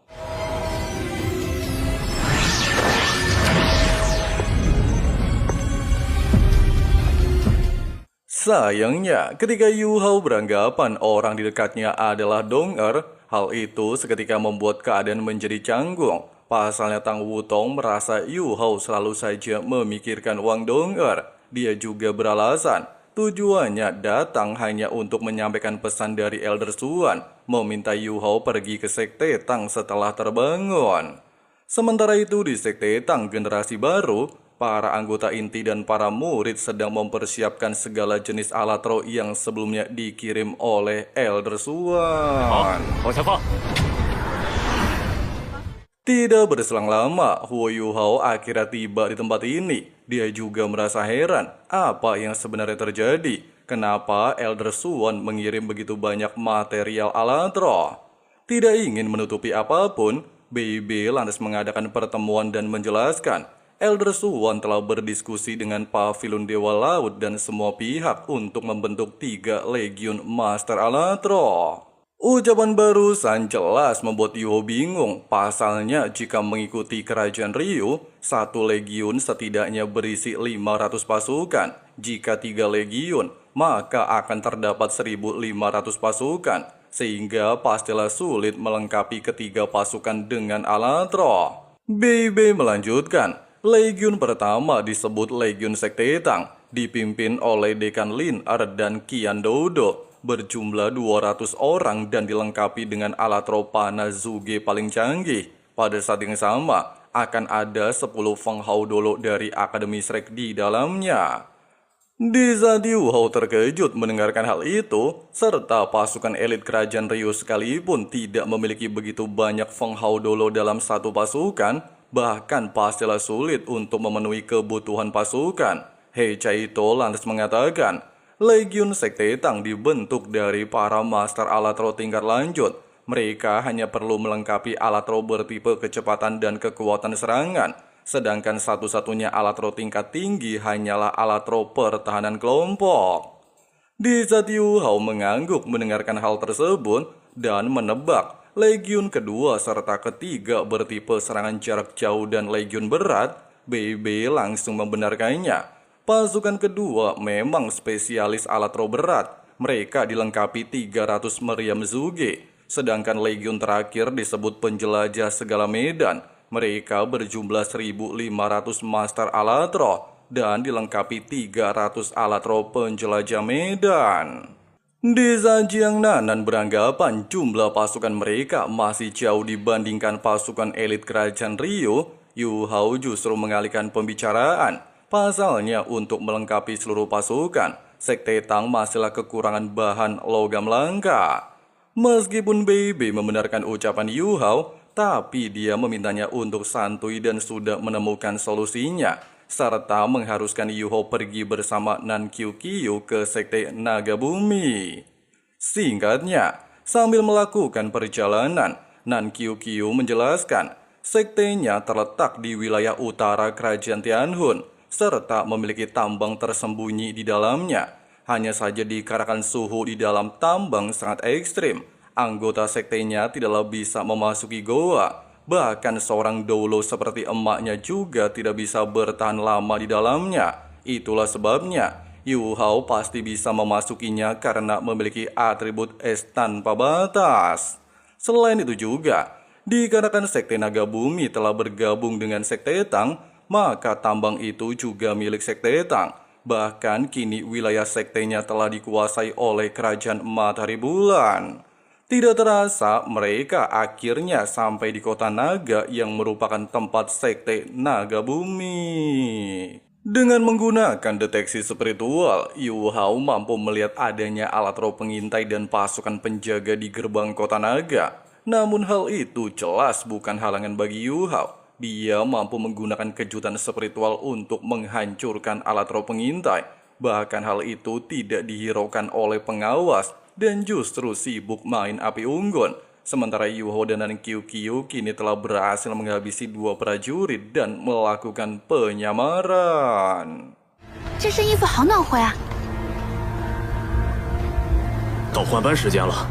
Sayangnya, ketika Yu Hao beranggapan orang di dekatnya adalah Dong Er, hal itu seketika membuat keadaan menjadi canggung. Pasalnya Tang Wutong merasa Yu Hao selalu saja memikirkan Wang Dong Er. Dia juga beralasan, tujuannya datang hanya untuk menyampaikan pesan dari Elder Swan, meminta Yu Hao pergi ke Sekte Tang setelah terbangun. Sementara itu di Sekte Tang generasi baru, para anggota inti dan para murid sedang mempersiapkan segala jenis alat roh yang sebelumnya dikirim oleh Elder Swan. Tidak berselang lama, Huo Yu Hao akhirnya tiba di tempat ini. Dia juga merasa heran apa yang sebenarnya terjadi. kenapa Elder Swan mengirim begitu banyak material Alatro. Tidak ingin menutupi apapun, BB lantas mengadakan pertemuan dan menjelaskan Elder Swan telah berdiskusi dengan Pavilion Dewa Laut dan semua pihak untuk membentuk 3 Legiun Master Alatro. Ucapan barusan jelas membuat Yuho bingung. Pasalnya jika mengikuti kerajaan Ryu, 1 legiun setidaknya berisi 500 pasukan. Jika 3 legiun, maka akan terdapat 1.500 pasukan. Sehingga pastilah sulit melengkapi ketiga pasukan dengan Alatro. BB melanjutkan, legiun pertama disebut Legiun Sekte Tang, dipimpin oleh Dekan Lin Er dan Qian Dodo. Berjumlah 200 orang dan dilengkapi dengan Alatro panah Zuge paling canggih. Pada saat yang sama, akan ada 10 Feng Hao Dolo dari Akademi Shrek di dalamnya. Di saat Yuho terkejut mendengarkan hal itu, serta pasukan elit kerajaan Ryu sekalipun tidak memiliki begitu banyak Feng Hao Dolo dalam satu pasukan, bahkan pastilah sulit untuk memenuhi kebutuhan pasukan. Hei Chaito lantas mengatakan, Legiun Sekte Tang dibentuk dari para Master Alatro tingkat lanjut. Mereka hanya perlu melengkapi Alatro bertipe kecepatan dan kekuatan serangan. Sedangkan satu-satunya Alatro tingkat tinggi hanyalah Alatro pertahanan kelompok. Di saat Yu Hao mengangguk mendengarkan hal tersebut dan menebak Legiun kedua serta ketiga bertipe serangan jarak jauh dan Legiun berat, BB langsung membenarkannya. Pasukan kedua memang spesialis Alatro berat. Mereka dilengkapi 300 meriam Zuge. Sedangkan legiun terakhir disebut penjelajah segala medan. Mereka berjumlah 1.500 Master Alatro dan dilengkapi 300 Alatro penjelajah medan. Di saat Jiang Nanan beranggapan jumlah pasukan mereka masih jauh dibandingkan pasukan elit kerajaan Ryu, Yu Hao justru mengalihkan pembicaraan. Pasalnya untuk melengkapi seluruh pasukan, Sekte Tang masihlah kekurangan bahan logam langka. Meskipun BB membenarkan ucapan Yu Hao, tapi dia memintanya untuk santuy dan sudah menemukan solusinya, serta mengharuskan Yu Hao pergi bersama Nan Qiu Qiu ke Sekte Naga Bumi. Singkatnya, sambil melakukan perjalanan, Nan Qiu Qiu menjelaskan, sektenya terletak di wilayah utara Kerajaan Tianhun, serta memiliki tambang tersembunyi di dalamnya. Hanya saja dikarenakan suhu di dalam tambang sangat ekstrim, anggota sektenya tidaklah bisa memasuki goa. Bahkan seorang dolo seperti emaknya juga tidak bisa bertahan lama di dalamnya. Itulah sebabnya Yu Hao pasti bisa memasukinya karena memiliki atribut es tanpa batas. Selain itu juga, dikarenakan Sekte Naga Bumi telah bergabung dengan Sekte Tang, maka tambang itu juga milik Sekte Tang. Bahkan kini wilayah sektenya telah dikuasai oleh Kerajaan Matahari Bulan. Tidak terasa mereka akhirnya sampai di kota Naga yang merupakan tempat Sekte Naga Bumi. Dengan menggunakan deteksi spiritual, Yu Hao mampu melihat adanya Alatro pengintai dan pasukan penjaga di gerbang kota Naga. Namun hal itu jelas bukan halangan bagi Yu Hao. Dia mampu menggunakan kejutan spiritual untuk menghancurkan Alatro pengintai. Bahkan hal itu tidak dihiraukan oleh pengawas dan justru sibuk main api unggun. Sementara Yu Hao dan Nan Qiu Qiu kini telah berhasil menghabisi 2 prajurit dan melakukan penyamaran. 这身衣服好暖和呀！到换班时间了。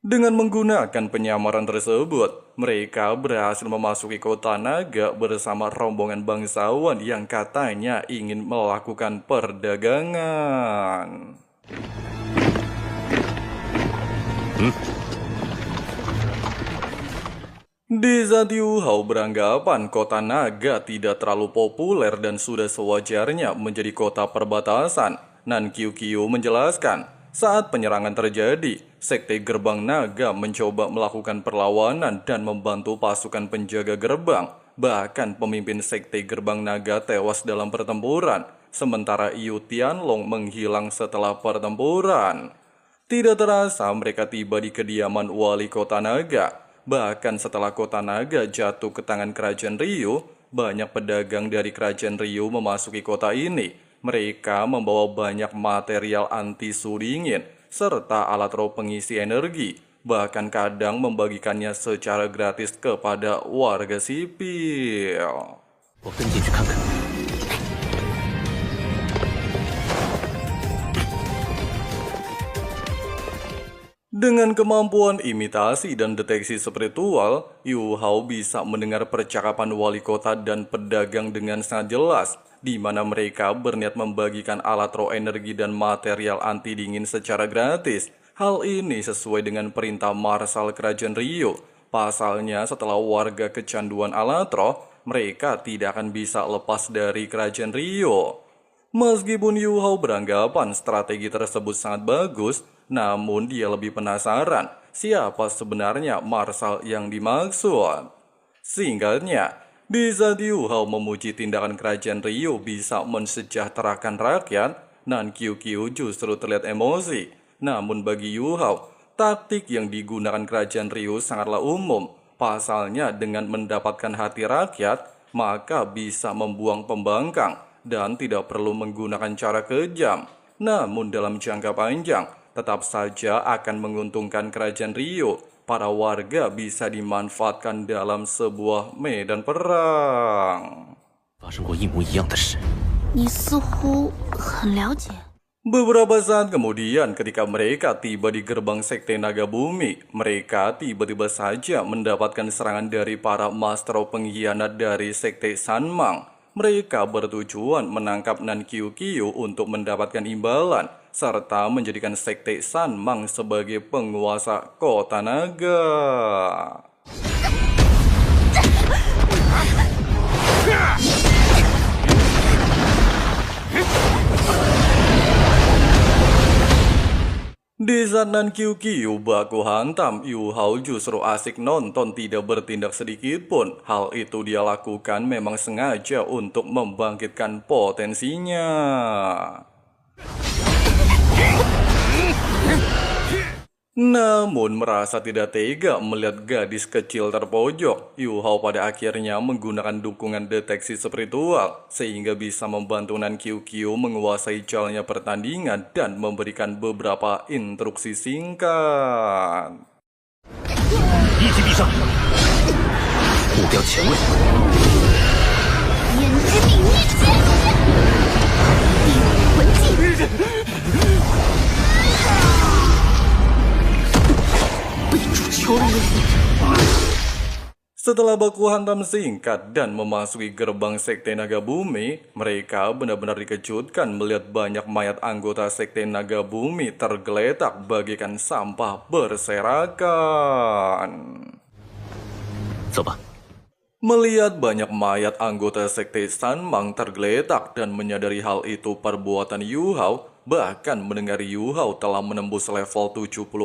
Dengan menggunakan penyamaran tersebut, mereka berhasil memasuki kota Naga bersama rombongan bangsawan yang katanya ingin melakukan perdagangan. Di saat Yu Hao beranggapan kota Naga tidak terlalu populer dan sudah sewajarnya menjadi kota perbatasan, Nan Qiu Qiu menjelaskan, saat penyerangan terjadi, Sekte Gerbang Naga mencoba melakukan perlawanan dan membantu pasukan penjaga gerbang. Bahkan pemimpin Sekte Gerbang Naga tewas dalam pertempuran, sementara Yu Tianlong menghilang setelah pertempuran. Tidak terasa mereka tiba di kediaman wali kota Naga. Bahkan setelah kota Naga jatuh ke tangan kerajaan Ryu, banyak pedagang dari kerajaan Ryu memasuki kota ini. mereka membawa banyak material anti suhu dingin serta alat roh pengisi energi, bahkan kadang membagikannya secara gratis kepada warga sipil. 我跟进去看看。 Dengan kemampuan imitasi dan deteksi spiritual, Yu Hao bisa mendengar percakapan wali kota dan pedagang dengan sangat jelas, di mana mereka berniat membagikan alat roh energi dan material anti dingin secara gratis. Hal ini sesuai dengan perintah Marsal Kerajaan Rio. Pasalnya, setelah warga kecanduan alat roh, mereka tidak akan bisa lepas dari Kerajaan Rio. Meskipun Yu Hao beranggapan strategi tersebut sangat bagus, namun dia lebih penasaran siapa sebenarnya Marsal yang dimaksud. Singkatnya, di saat Yu Hao memuji tindakan Kerajaan Rio bisa mensejahterakan rakyat, Nan Qiuqiu justru terlihat emosi. Namun bagi Yu Hao, taktik yang digunakan Kerajaan Rio sangatlah umum. Pasalnya dengan mendapatkan hati rakyat, maka bisa membuang pembangkang dan tidak perlu menggunakan cara kejam. Namun dalam jangka panjang, tetap saja akan menguntungkan Kerajaan Rio. Para warga bisa dimanfaatkan dalam sebuah medan perang. 发生过一模一样的事。你似乎很了解。 Beberapa saat kemudian ketika mereka tiba di gerbang Sekte Naga Bumi, mereka tiba-tiba saja mendapatkan serangan dari para master pengkhianat dari Sekte Sanmang. Mereka bertujuan menangkap Nan Qiuqiu untuk mendapatkan imbalan, serta menjadikan Sekte Sanmang sebagai penguasa kota naga. Di saat Nan Qiuqiu baku hantam, Yu Hao justru asik nonton, tidak bertindak sedikit pun. Hal itu dia lakukan memang sengaja untuk membangkitkan potensinya. Namun merasa tidak tega melihat gadis kecil terpojok, Yu Hao pada akhirnya menggunakan dukungan deteksi spiritual sehingga bisa membantu Nan Qiuqiu menguasai jalannya pertandingan dan memberikan beberapa instruksi singkat. 一击必杀，目标前位，眼之地一击，地魂技， 被主求了也。 Setelah baku hantam singkat dan memasuki gerbang Sekte Naga Bumi, mereka benar-benar dikejutkan melihat banyak mayat anggota Sekte Naga Bumi tergeletak bagaikan sampah berserakan. 走吧。 Melihat banyak mayat anggota Sekte Sanmang tergeletak dan menyadari hal itu perbuatan Yu Hao, bahkan mendengar Yu Hao telah menembus level 76,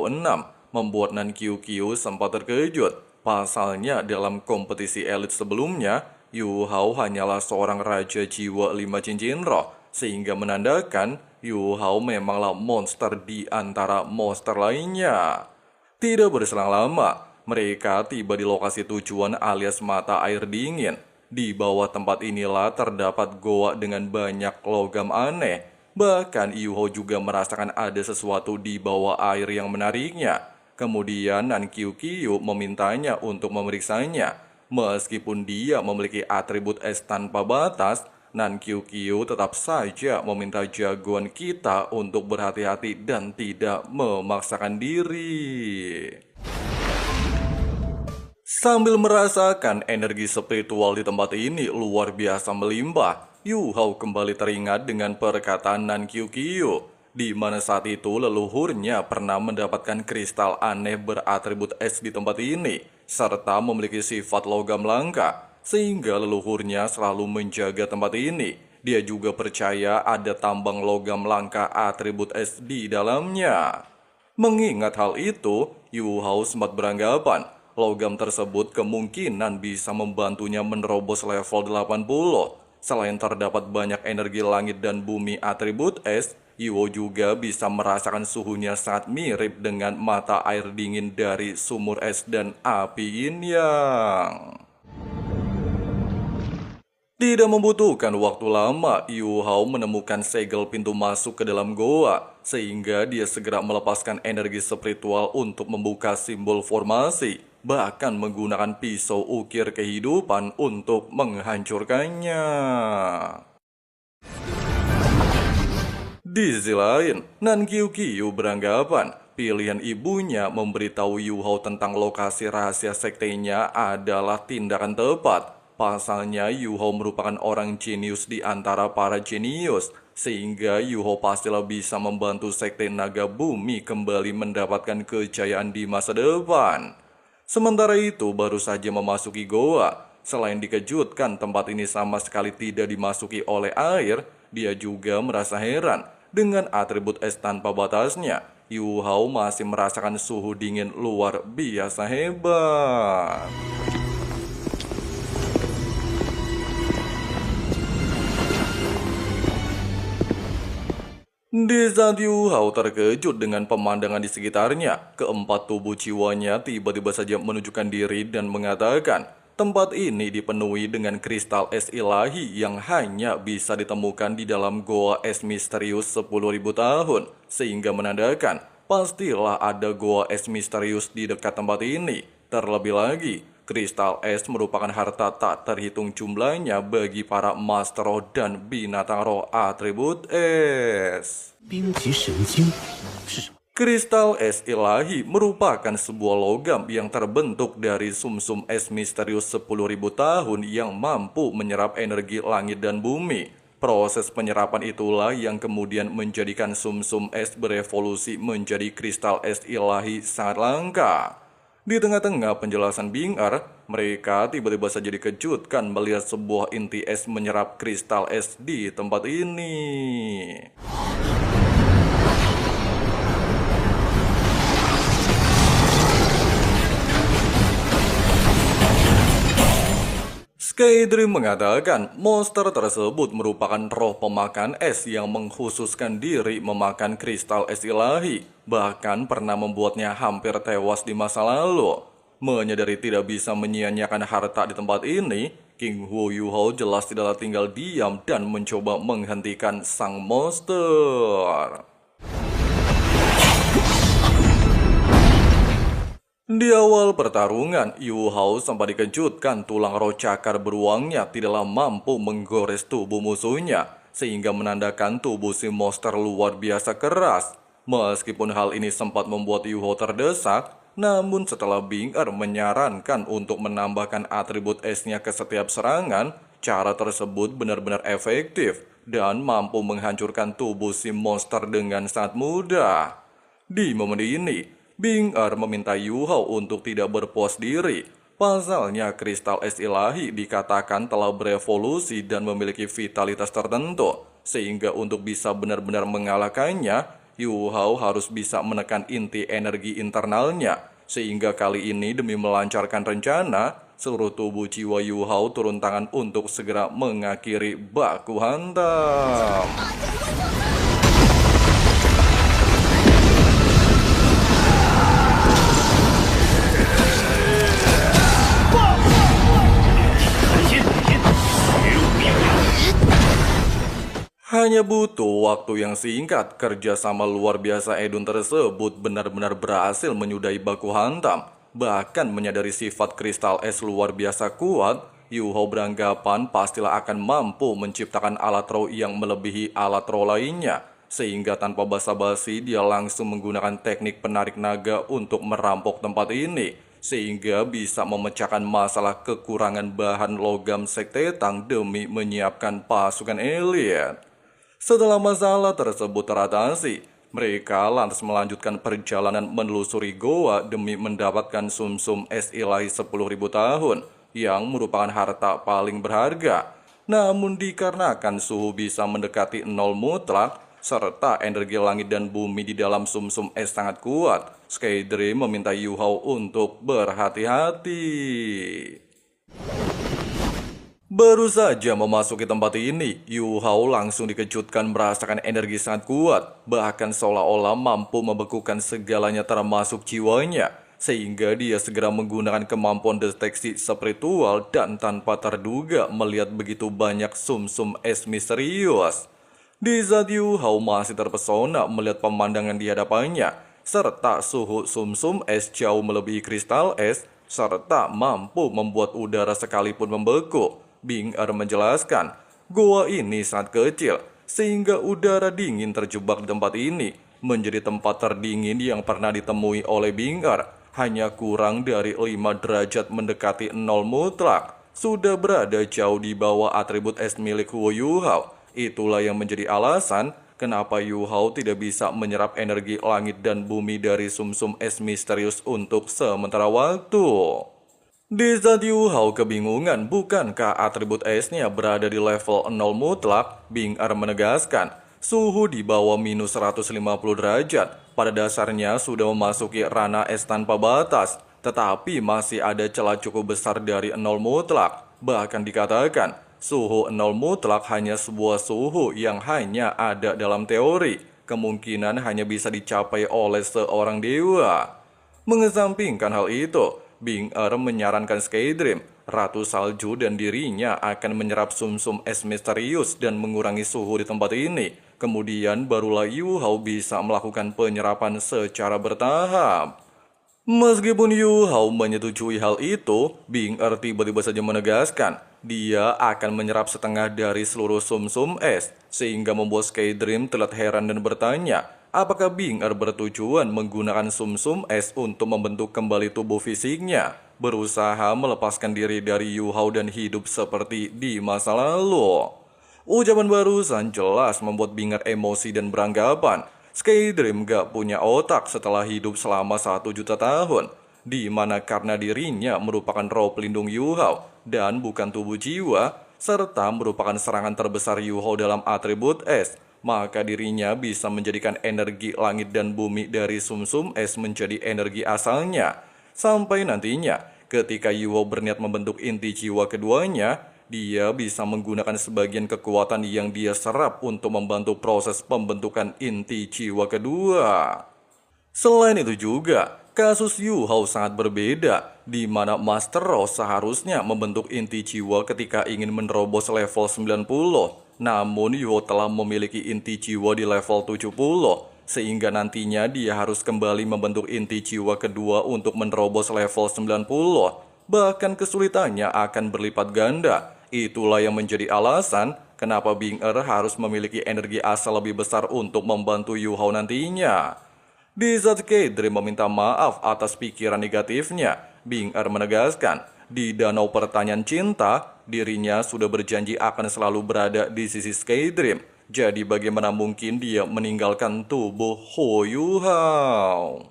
membuat Nan Qiuqiu sempat terkejut. Pasalnya dalam kompetisi elit sebelumnya, Yu Hao hanyalah seorang raja jiwa 5 cincin roh, sehingga menandakan Yu Hao memanglah monster di antara monster lainnya. Tidak berselang lama, mereka tiba di lokasi tujuan alias mata air dingin. Di bawah tempat inilah terdapat goa dengan banyak logam aneh. Bahkan Yu Hao juga merasakan ada sesuatu di bawah air yang menariknya. Kemudian Nan Qiuqiu memintanya untuk memeriksanya. Meskipun dia memiliki atribut es tanpa batas, Nan Qiuqiu tetap saja meminta jagoan kita untuk berhati-hati dan tidak memaksakan diri. Sambil merasakan energi spiritual di tempat ini luar biasa melimpah, Yu Hao kembali teringat dengan perkataan Nan Qiuqiu, di mana saat itu leluhurnya pernah mendapatkan kristal aneh beratribut es di tempat ini, serta memiliki sifat logam langka, sehingga leluhurnya selalu menjaga tempat ini. Dia juga percaya ada tambang logam langka atribut es di dalamnya. Mengingat hal itu, Yu Hao sempat beranggapan logam tersebut kemungkinan bisa membantunya menerobos level 80. Selain terdapat banyak energi langit dan bumi atribut es, Yu Hao juga bisa merasakan suhunya sangat mirip dengan mata air dingin dari sumur es dan api yin yang. Tidak membutuhkan waktu lama, Yu Hao menemukan segel pintu masuk ke dalam goa, sehingga dia segera melepaskan energi spiritual untuk membuka simbol formasi, bahkan menggunakan pisau ukir kehidupan untuk menghancurkannya. Di sisi lain, Nan Qiu beranggapan pilihan ibunya memberitahu Yu Hao tentang lokasi rahasia sektenya adalah tindakan tepat. Pasalnya Yu Hao merupakan orang jenius di antara para jenius, sehingga Yu Hao pastilah bisa membantu sekte naga bumi kembali mendapatkan kejayaan di masa depan. Sementara itu baru saja memasuki goa, selain dikejutkan tempat ini sama sekali tidak dimasuki oleh air, dia juga merasa heran dengan atribut es tanpa batasnya. Yu Hao masih merasakan suhu dingin luar biasa hebat. Di saat Yu Hao terkejut dengan pemandangan di sekitarnya, keempat tubuh jiwanya tiba-tiba saja menunjukkan diri dan mengatakan, tempat ini dipenuhi dengan kristal es ilahi yang hanya bisa ditemukan di dalam goa es misterius 10.000 tahun, sehingga menandakan pastilah ada goa es misterius di dekat tempat ini. Terlebih lagi, kristal es merupakan harta tak terhitung jumlahnya bagi para master roh dan binatang roh atribut es. 冰级神经是什么？ Kristal es ilahi merupakan sebuah logam yang terbentuk dari sumsum es misterius 10.000 tahun yang mampu menyerap energi langit dan bumi. Proses penyerapan itulah yang kemudian menjadikan sumsum es berevolusi menjadi kristal es ilahi sangat langka. Di tengah-tengah penjelasan Bing Er, mereka tiba-tiba saja dikejutkan melihat sebuah inti es menyerap kristal es di tempat ini. Skydream mengatakan monster tersebut merupakan roh pemakan es yang mengkhususkan diri memakan kristal es ilahi, bahkan pernah membuatnya hampir tewas di masa lalu. Menyadari tidak bisa menyia-nyiakan harta di tempat ini, King Hu Yu Hao jelas tidaklah tinggal diam dan mencoba menghentikan sang monster. Di awal pertarungan, Yu Hao sempat dikejutkan tulang roh cakar beruangnya tidaklah mampu menggores tubuh musuhnya, sehingga menandakan tubuh si monster luar biasa keras. Meskipun hal ini sempat membuat Yu Hao terdesak, namun setelah Bing Er menyarankan untuk menambahkan atribut esnya ke setiap serangan, cara tersebut benar-benar efektif dan mampu menghancurkan tubuh si monster dengan sangat mudah. Di momen ini, Bing Er meminta Yu Hao untuk tidak berpuas diri. Pasalnya kristal es ilahi dikatakan telah berevolusi dan memiliki vitalitas tertentu, sehingga untuk bisa benar-benar mengalahkannya, Yu Hao harus bisa menekan inti energi internalnya. Sehingga kali ini demi melancarkan rencana, seluruh tubuh jiwa Yu Hao turun tangan untuk segera mengakhiri baku hantam. Hanya butuh waktu yang singkat, kerjasama luar biasa Edun tersebut benar-benar berhasil menyudahi baku hantam. Bahkan menyadari sifat kristal es luar biasa kuat, Yu Hao beranggapan pastilah akan mampu menciptakan alat roh yang melebihi alat roh lainnya. Sehingga tanpa basa-basi dia langsung menggunakan teknik penarik naga untuk merampok tempat ini. Sehingga bisa memecahkan masalah kekurangan bahan logam sekte Tang demi menyiapkan pasukan elit. Setelah masalah tersebut teratasi, mereka lantas melanjutkan perjalanan menelusuri goa demi mendapatkan sumsum es ilahi 10.000 tahun yang merupakan harta paling berharga. Namun dikarenakan suhu bisa mendekati nol mutlak, serta energi langit dan bumi di dalam sumsum es sangat kuat, Skydream meminta Yu Hao untuk berhati-hati. Baru saja memasuki tempat ini, Yu Hao langsung dikejutkan merasakan energi sangat kuat, bahkan seolah-olah mampu membekukan segalanya termasuk jiwanya. sehingga dia segera menggunakan kemampuan deteksi spiritual dan tanpa terduga melihat begitu banyak sumsum es misterius. Di saat Yu Hao masih terpesona melihat pemandangan di hadapannya, serta suhu sumsum es jauh melebihi kristal es, serta mampu membuat udara sekalipun membeku, Bing Er menjelaskan, goa ini sangat kecil, sehingga udara dingin terjebak di tempat ini menjadi tempat terdingin yang pernah ditemui oleh Bing Er. Hanya kurang dari 5 derajat mendekati 0 mutlak, sudah berada jauh di bawah atribut es milik Hu Yu Hao. Itulah yang menjadi alasan kenapa Yu Hao tidak bisa menyerap energi langit dan bumi dari sumsum es misterius untuk sementara waktu. Di saat Yu Hao kebingungan bukankah atribut esnya berada di level 0 mutlak, Bing Er menegaskan, suhu di bawah minus 150 derajat pada dasarnya sudah memasuki ranah es tanpa batas, tetapi masih ada celah cukup besar dari 0 mutlak. Bahkan dikatakan, suhu 0 mutlak hanya sebuah suhu yang hanya ada dalam teori, kemungkinan hanya bisa dicapai oleh seorang dewa. Mengesampingkan hal itu, Bing Er menyarankan Skydream, Ratu Salju dan dirinya akan menyerap sumsum es misterius dan mengurangi suhu di tempat ini. Kemudian barulah Yu Hao bisa melakukan penyerapan secara bertahap. Meskipun Yu Hao menyetujui hal itu, Bing Er tiba-tiba saja menegaskan dia akan menyerap setengah dari seluruh sumsum es, sehingga membuat Skydream terlihat heran dan bertanya, apakah Bing Er bertujuan menggunakan sumsum es untuk membentuk kembali tubuh fisiknya, berusaha melepaskan diri dari Yu Hao dan hidup seperti di masa lalu. Ucapan barusan jelas membuat Bing Er emosi dan beranggapan Skydream gak punya otak setelah hidup selama 1 juta tahun, di mana karena dirinya merupakan roh pelindung Yu Hao dan bukan tubuh jiwa, serta merupakan serangan terbesar Yu Hao dalam atribut es, maka dirinya bisa menjadikan energi langit dan bumi dari sumsum es menjadi energi asalnya. Sampai nantinya, ketika Yu Hao berniat membentuk inti jiwa keduanya, dia bisa menggunakan sebagian kekuatan yang dia serap untuk membantu proses pembentukan inti jiwa kedua. Selain itu juga, kasus Yu Hao sangat berbeda, di mana Master Roh seharusnya membentuk inti jiwa ketika ingin menerobos level 90. Namun Yu Hao telah memiliki inti jiwa di level 70, sehingga nantinya dia harus kembali membentuk inti jiwa kedua untuk menerobos level 90. Bahkan kesulitannya akan berlipat ganda. Itulah yang menjadi alasan kenapa Bing Er harus memiliki energi asal lebih besar untuk membantu Yu Hao nantinya. Di saat Skydream meminta maaf atas pikiran negatifnya, Bing Er menegaskan, di danau pertanyaan cinta, dirinya sudah berjanji akan selalu berada di sisi Skydream. Jadi bagaimana mungkin dia meninggalkan tubuh Hu Yu Hao?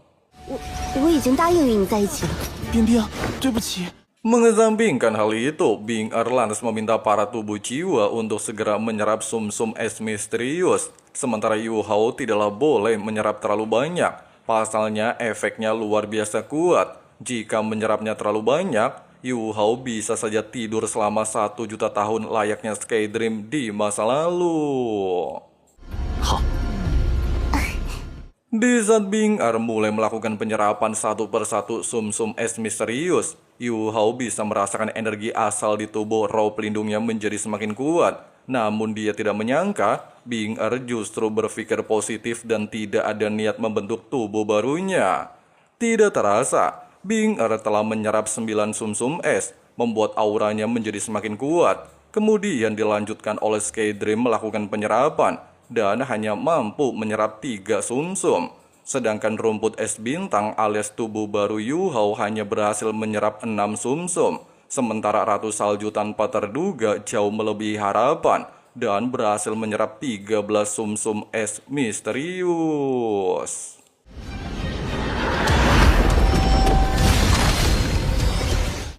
我已经答应与你在一起了。冰冰，对不起。 Mengesampingkan hal itu, Bing Er lantas meminta para tubuh jiwa untuk segera menyerap sumsum es misterius. Sementara Yu Hao tidaklah boleh menyerap terlalu banyak. Pasalnya efeknya luar biasa kuat. Jika menyerapnya terlalu banyak, Yu Hao bisa saja tidur selama 1 juta tahun layaknya Skydream di masa lalu. Di saat Bing Er mulai melakukan penyerapan satu persatu sumsum es misterius, Yu Hao bisa merasakan energi asal di tubuh roh pelindungnya menjadi semakin kuat. Namun dia tidak menyangka Bing Er justru berpikir positif dan tidak ada niat membentuk tubuh barunya. Tidak terasa, Bing Er telah menyerap 9 sumsum es, membuat auranya menjadi semakin kuat. Kemudian dilanjutkan oleh Skydream melakukan penyerapan, dan hanya mampu menyerap 3 sumsum. Sedangkan rumput es bintang alias tubuh baru Yu Hao hanya berhasil menyerap 6 sumsum. Sementara Ratu Salju tanpa terduga jauh melebihi harapan dan berhasil menyerap 13 sumsum es misterius.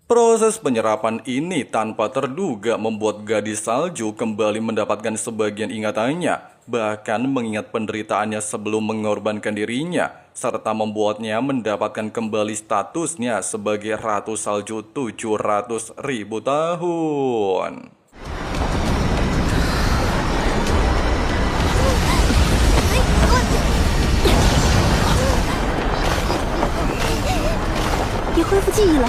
Proses penyerapan ini tanpa terduga membuat gadis salju kembali mendapatkan sebagian ingatannya, bahkan mengingat penderitaannya sebelum mengorbankan dirinya, serta membuatnya mendapatkan kembali statusnya sebagai Ratu Salju 700.000 tahun. 你恢复记忆了。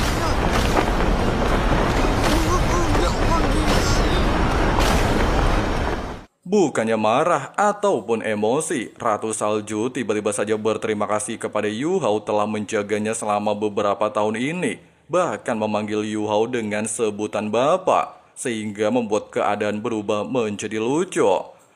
Bukannya marah ataupun emosi, Ratu Salju tiba-tiba saja berterima kasih kepada Yu Hao telah menjaganya selama beberapa tahun ini. Bahkan memanggil Yu Hao dengan sebutan bapak, sehingga membuat keadaan berubah menjadi lucu.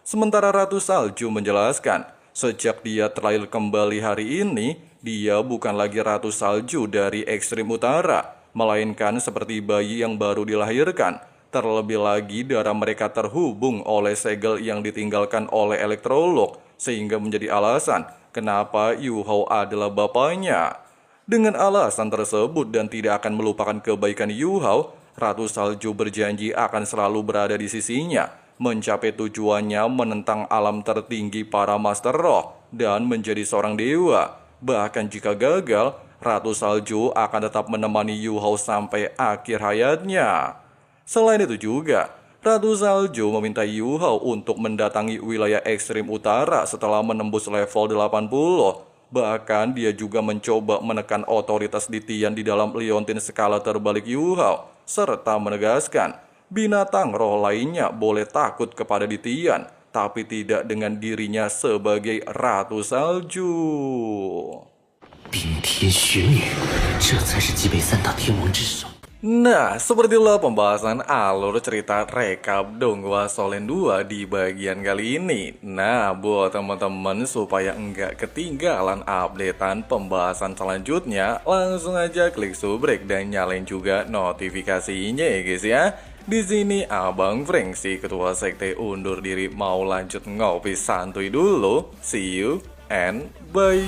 Sementara Ratu Salju menjelaskan, sejak dia terlahir kembali hari ini, dia bukan lagi Ratu Salju dari ekstrim utara, melainkan seperti bayi yang baru dilahirkan. Terlebih lagi darah mereka terhubung oleh segel yang ditinggalkan oleh elektrolog, sehingga menjadi alasan kenapa Yu Hao adalah bapaknya. Dengan alasan tersebut dan tidak akan melupakan kebaikan Yu Hao, Ratu Salju berjanji akan selalu berada di sisinya, mencapai tujuannya menentang alam tertinggi para Master Roh dan menjadi seorang dewa. Bahkan jika gagal, Ratu Salju akan tetap menemani Yu Hao sampai akhir hayatnya. Selain itu juga, Ratu Salju meminta Yu Hao untuk mendatangi wilayah ekstrim utara setelah menembus level 80. Bahkan dia juga mencoba menekan otoritas di Tian di dalam liontin skala terbalik Yu Hao, serta menegaskan binatang roh lainnya boleh takut kepada di Tian, tapi tidak dengan dirinya sebagai Ratu Salju. 冰天雪女，这才是击败三大天王之首。 Nah, seperti itulah pembahasan alur cerita rekap Donghua Shonen 2 di bagian kali ini. Nah, buat teman-teman supaya enggak ketinggalan updatean pembahasan selanjutnya, langsung aja klik subrek dan nyalain juga notifikasinya ya guys ya. Di sini Abang Frank si ketua sekte undur diri mau lanjut ngopi santuy dulu. See you and bye.